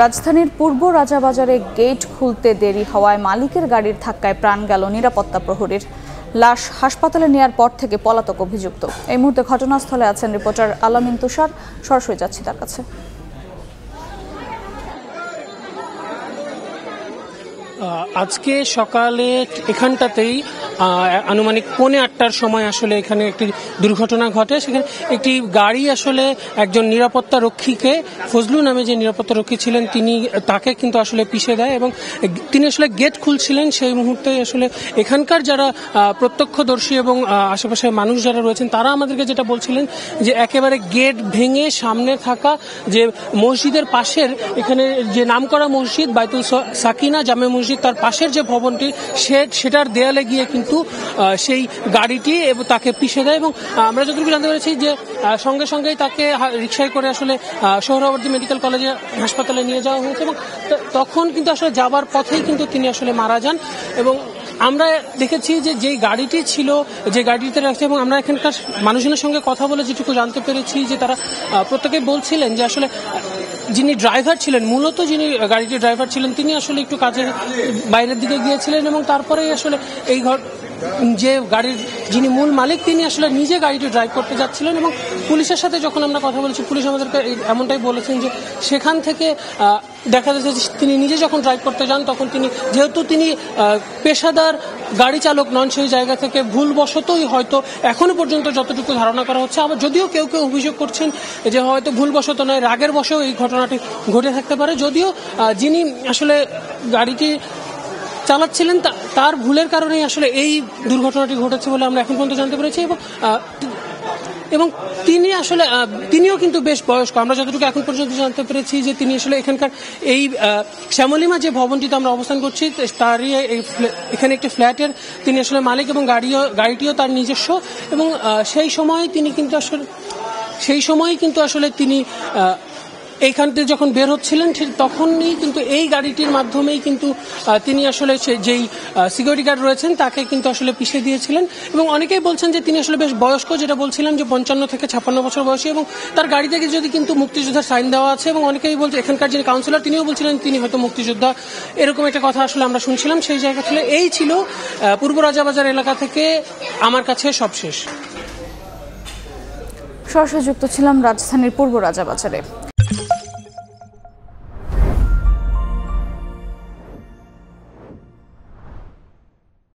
রাজধানীর পূর্ব রাজাবাজারে গেট খুলতে দেরি হওয়ায় মালিকের গাড়ির ধাক্কায় প্রাণ গেল নিরাপত্তা প্রহরীর। লাশ হাসপাতালে নেয়ার পর থেকে পলাতক অভিযুক্ত। এই মুহূর্তে ঘটনাস্থলে আছেন রিপোর্টার আলামিন তুষার। সরাসরি যাচ্ছি তার কাছে। আজকে সকালে এখানটাতেই আনুমানিক 8:45টার সময় আসলে এখানে একটি দুর্ঘটনা ঘটে। সেখানে একটি গাড়ি আসলে একজন নিরাপত্তা রক্ষীকে, ফজলু নামে যে নিরাপত্তা রক্ষী ছিলেন তাকে কিন্তু আসলে পিষে দেয় এবং তিনি আসলে গেট খুলছিলেন। সেই মুহূর্তে আসলে এখানকার যারা প্রত্যক্ষদর্শী এবং আশেপাশের মানুষ যারা রয়েছেন তারা আমাদেরকে যেটা বলছিলেন যে একেবারে গেট ভেঙে সামনে থাকা যে মসজিদের পাশের এখানে যে নামকরা মসজিদ বাইতুল সাকিনা জামে মসজিদ তার পাশের যে ভবনটি সেটার দেয়ালে গিয়ে কিন্তু সেই গাড়িটি তাকে পিষে দেয় এবং আমরা যতটুকু জানতে পেরেছি যে সঙ্গে সঙ্গেই তাকে রিকশায় করে আসলে সোহরাওয়ার্দী মেডিকেল কলেজে হাসপাতালে নিয়ে যাওয়া হয়েছে এবং তখন কিন্তু আসলে যাবার পথেই কিন্তু তিনি আসলে মারা যান। এবং আমরা দেখেছি যে যেই গাড়িটি ছিল, যে গাড়িতে রাখছে, এবং আমরা এখানকার মানুষজনের সঙ্গে কথা বলে যেটুকু জানতে পেরেছি যে তারা প্রত্যেকে বলছিলেন যে আসলে যিনি ড্রাইভার ছিলেন, মূলত যিনি গাড়িটির ড্রাইভার ছিলেন, তিনি আসলে একটু কাজের বাইরের দিকে গিয়েছিলেন এবং তারপরেই আসলে এই যে গাড়ির যিনি মূল মালিক তিনি আসলে নিজে গাড়িটি ড্রাইভ করতে যাচ্ছিলেন। এবং পুলিশের সাথে যখন আমরা কথা বলেছি, পুলিশ আমাদেরকে এমনটাই বলেছেন যে সেখান থেকে দেখা যাচ্ছে যে তিনি নিজে যখন ড্রাইভ করতে যান তখন যেহেতু তিনি পেশাদার গাড়ি চালক নন, সেই জায়গা থেকে ভুলবশতই হয়তো এখনো পর্যন্ত যতটুকু ধারণা করা হচ্ছে, আবার যদিও কেউ কেউ অভিযোগ করছেন যে হয়তো ভুলবশত নয়, রাগের বশেও এই ঘটনাটি ঘটে থাকতে পারে। যদিও যিনি আসলে গাড়িটি চালাচ্ছিলেন তার ভুলের কারণেই আসলে এই দুর্ঘটনাটি ঘটেছে বলে আমরা এখন পর্যন্ত জানতে পেরেছি। এবং তিনিও কিন্তু বেশ বয়স্ক। আমরা যতটুকু এখন পর্যন্ত জানতে পেরেছি যে তিনি আসলে এখানকার এই শ্যামলিমা যে ভবনটিতে আমরা অবস্থান করছি তারই এখানে একটি ফ্ল্যাটের তিনি আসলে মালিক এবং গাড়িটিও তার নিজস্ব। এবং সেই সময় কিন্তু আসলে তিনি এইখান থেকে যখন বের হচ্ছিলেন ঠিক তখনই কিন্তু এই গাড়িটির মাধ্যমেই কিন্তু তিনি আসলে যেই সিকিউরিটি গার্ড রয়েছেন তাকে কিন্তু আসলে পিষে দিয়েছিলেন। এবং অনেকেই বলছেন যে তিনি আসলে বেশ বয়স্ক, যেটা বলছিলাম যে 55 থেকে 56 বছর বয়সী, এবং তার গাড়ি থেকে যদি কিন্তু মুক্তিযোদ্ধার সাইন দেওয়া আছে এবং অনেকেই বলছে এখানকার যিনি কাউন্সিলর তিনিও বলছিলেন তিনি হয়তো মুক্তিযোদ্ধা, এরকম একটা কথা আসলে আমরা শুনছিলাম। সেই জায়গা থেকে এই ছিল পূর্ব রাজাবাজার এলাকা থেকে আমার কাছে সবশেষ। সরাসরি যুক্ত ছিলাম রাজধানীর পূর্ব রাজাবাজারে।